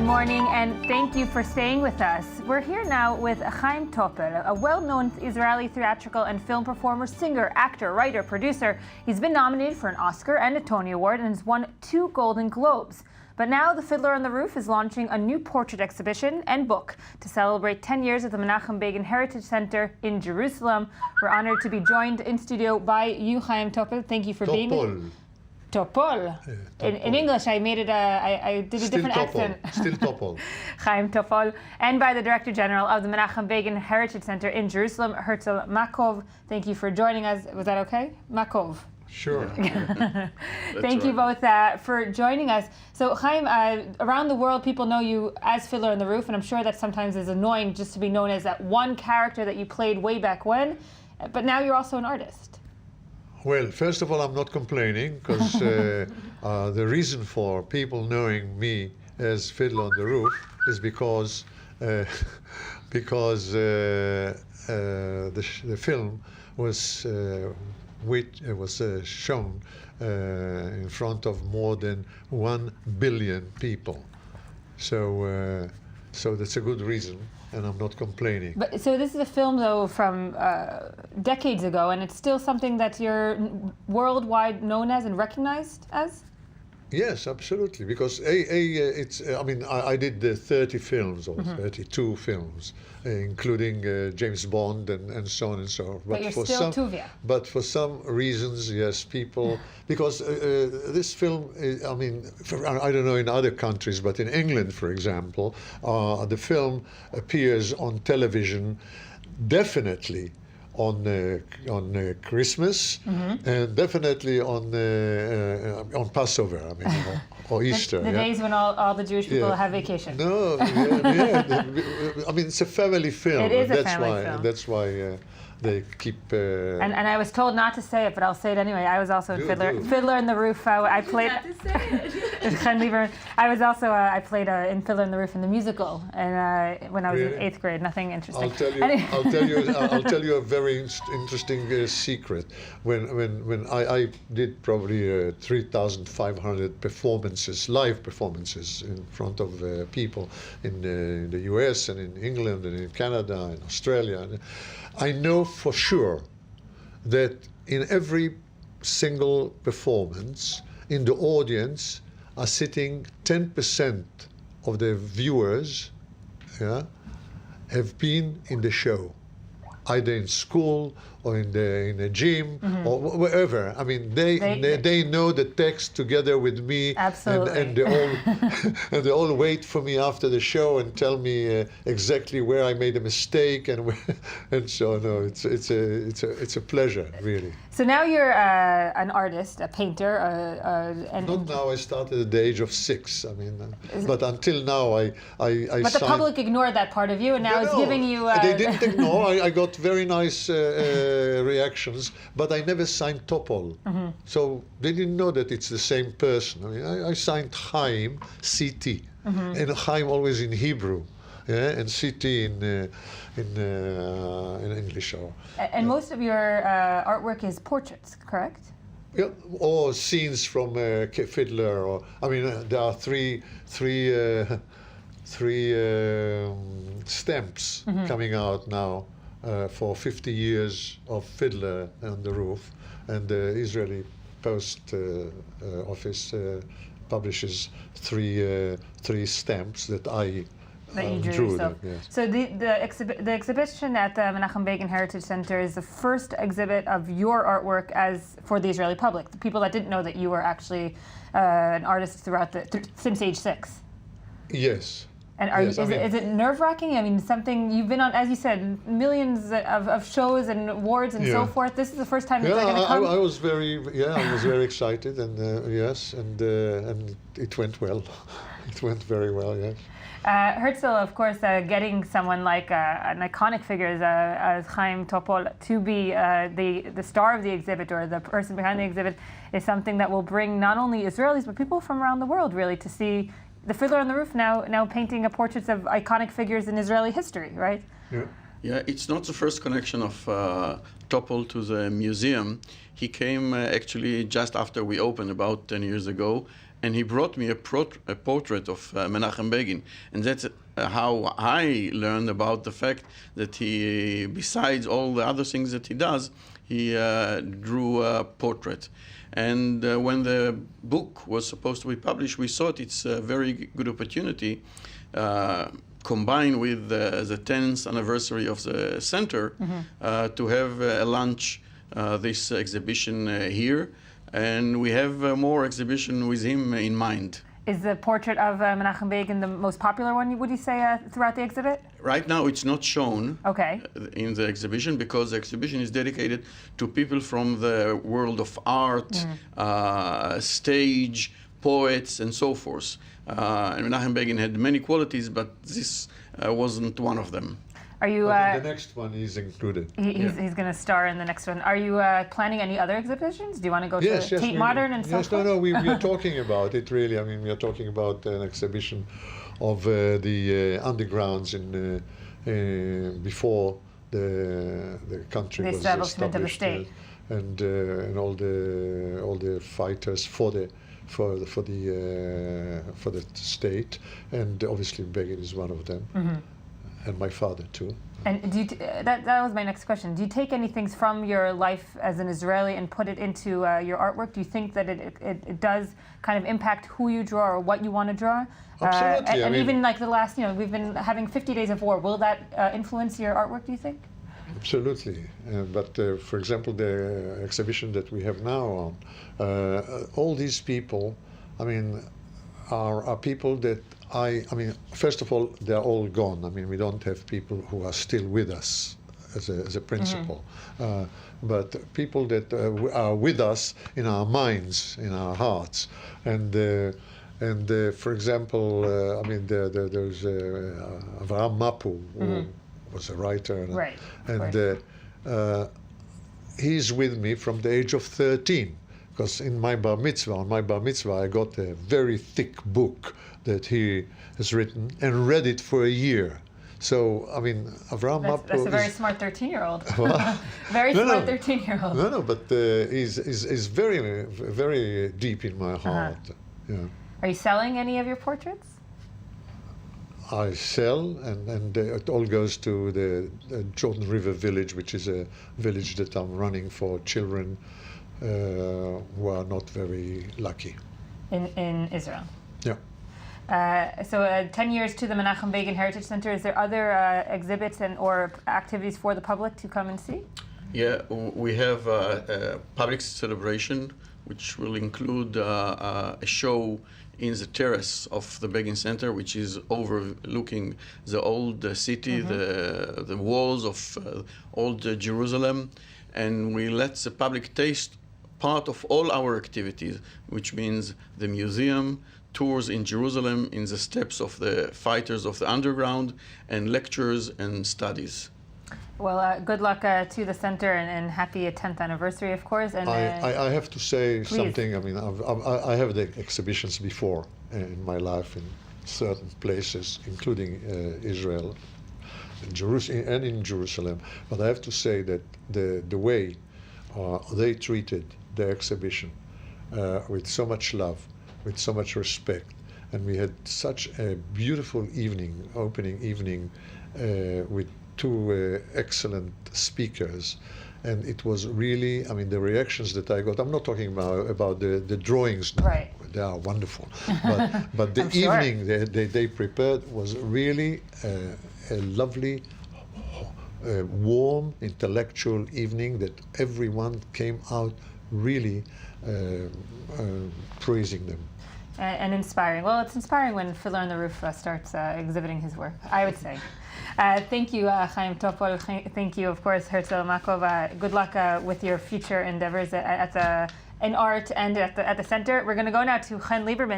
morning, and thank you for staying with us. We're here now with Chaim Topol, a well-known Israeli theatrical and film performer, singer, actor, writer, producer. He's been nominated for an Oscar and a Tony Award and has won 2 Golden Globes. But now The Fiddler on the Roof is launching a new portrait exhibition and book to celebrate 10 years at the Begin Heritage Center in Jerusalem. We're honored to be joined in studio by you, Chaim Topol. Thank you for being here. Topol. In English, I made it. I did a different accent. Still Topol. Chaim Topol, and by the Director General of the Begin Heritage Center in Jerusalem, Hertzl Makov. Thank you for joining us. Was that okay? Makov. Sure. Thank you both for joining us. So, Chaim, around the world, people know you as Fiddler on the Roof, and I'm sure that sometimes is annoying just to be known as that one character that you played way back when. But now you're also an artist. Well, first of all, I'm not complaining, because the reason for people knowing me as Fiddler on the Roof is because the film was shown in front of more than 1 billion people. So that's a good reason. And I'm not complaining. But so this is a film, though, from decades ago, and it's still something that you're worldwide known as and recognized as? Yes, absolutely. Because it's. I mean, I did 30 films or 32 films, including James Bond and so on and so on. But you're still Tuvia. But for some reasons, yes, people, because this film, I mean, I don't know in other countries, but in England, for example, the film appears on television definitely on Christmas and definitely on Passover, I mean, or Easter. The days when all the Jewish people have vacation. No, I mean, it's a family film. It is a family film. That's why they keep... And I was told not to say it, but I'll say it anyway. I was also in Fiddler on the Roof. I played... Not to say it. I was also, I played in Fiddler on the Roof in the musical, and when I was in 8th grade. Nothing interesting. I'll tell you a very interesting secret. When I did probably 3,500 performances, live performances in front of people in the US and in England and in Canada and Australia. I know for sure that in every single performance, in the audience are sitting 10% of the viewers have been in the show, either in school or in the gym or wherever. I mean, they know the text together with me. Absolutely. And they all wait for me after the show and tell me exactly where I made a mistake and so no, it's a pleasure, really. So now you're an artist, a painter, and not now. I started at the age of 6. I mean, but until now, I But the public ignored that part of you, and now it's giving you. They didn't ignore. I got very nice reactions, but I never signed Topol, so they didn't know that it's the same person. I mean, I signed Chaim, CT, and Chaim always in Hebrew, and CT in English. And most of your artwork is portraits, correct? Yeah, or scenes from Fiddler, or I mean, there are three stamps coming out now. For 50 years of Fiddler on the Roof, and the Israeli Post Office publishes three stamps that I drew. So the exhibition at the Begin Heritage Center is the first exhibit of your artwork as for the Israeli public, the people that didn't know that you were actually an artist since age 6. Yes. And is it nerve-wracking? I mean, something you've been on, as you said, millions of shows and awards and so forth. This is the first time they're going to come. I was very excited, and yes, and it went well. It went very well, yes. Hertzl, of course, getting someone like an iconic figure as Chaim Topol to be the star of the exhibit or the person behind the exhibit is something that will bring not only Israelis but people from around the world really to see the Fiddler on the Roof now painting portraits of iconic figures in Israeli history, right? Yeah. Yeah, it's not the first connection of Topol to the museum. He came actually just after we opened about 10 years ago, and he brought me a portrait of Menachem Begin. And that's how I learned about the fact that he, besides all the other things that he does, he drew a portrait. And when the book was supposed to be published, we thought it's a very good opportunity, combined with the 10th anniversary of the center, to have a lunch, this exhibition here. And we have more exhibition with him in mind. Is the portrait of Menachem Begin the most popular one, would you say, throughout the exhibit? Right now it's not shown in the exhibition because the exhibition is dedicated to people from the world of art, stage, poets, and so forth. And Menachem Begin had many qualities, but this wasn't one of them. Are you? The next one is included. He's going to star in the next one. Are you planning any other exhibitions? Do you want to go to Tate Modern and so forth? Yes, no, we are talking about it really. I mean, we are talking about an exhibition of the undergrounds in before the country was establishment established, of the state, and all the fighters for the state, and obviously Begin is one of them. And my father too. And do you that was my next question. Do you take anything from your life as an Israeli and put it into your artwork? Do you think that it does kind of impact who you draw or what you want to draw? Absolutely. And even like the last, we've been having 50 Days of War. Will that influence your artwork, do you think? Absolutely. But for example, the exhibition that we have now on, all these people, I mean, are people that I mean, first of all, they're all gone. I mean, we don't have people who are still with us as a principle, but people that are with us in our minds, in our hearts, and for example, I mean, there's Avraham Mapu, who was a writer, and he's with me from the age of 13. Because on my bar mitzvah, I got a very thick book that he has written and read it for a year. So, I mean, Avraham Mapu... That's a very smart 13-year-old. Very smart 13-year-old. No, but he's very, very deep in my heart. Yeah. Are you selling any of your portraits? I sell, and it all goes to the Jordan River village, which is a village that I'm running for children who are not very lucky. In Israel? Yeah. So 10 years to the Menachem Begin Heritage Center. Is there other exhibits or activities for the public to come and see? Yeah, we have a public celebration which will include a show in the terrace of the Begin Center, which is overlooking the old city, the walls of old Jerusalem, and we let the public taste part of all our activities, which means the museum, tours in Jerusalem, in the steps of the fighters of the underground, and lectures and studies. Well, good luck to the center, and happy 10th anniversary, of course. And I have to say something. I mean, I have the exhibitions before in my life in certain places, including Israel, and in Jerusalem. But I have to say that the way they treated the exhibition with so much love, with so much respect, and we had such a beautiful evening, opening evening, with two excellent speakers, and it was really, I mean, the reactions that I got, I'm not talking about the drawings now, they are wonderful, but the evening they prepared was really a lovely, warm, intellectual evening that everyone came out really praising them. And inspiring. Well, it's inspiring when Fiddler on the Roof starts exhibiting his work, I would say. Thank you, Chaim Topol. Thank you, of course, Herzl Makov. Good luck with your future endeavors in art and at the center. We're going to go now to Chen Lieberman.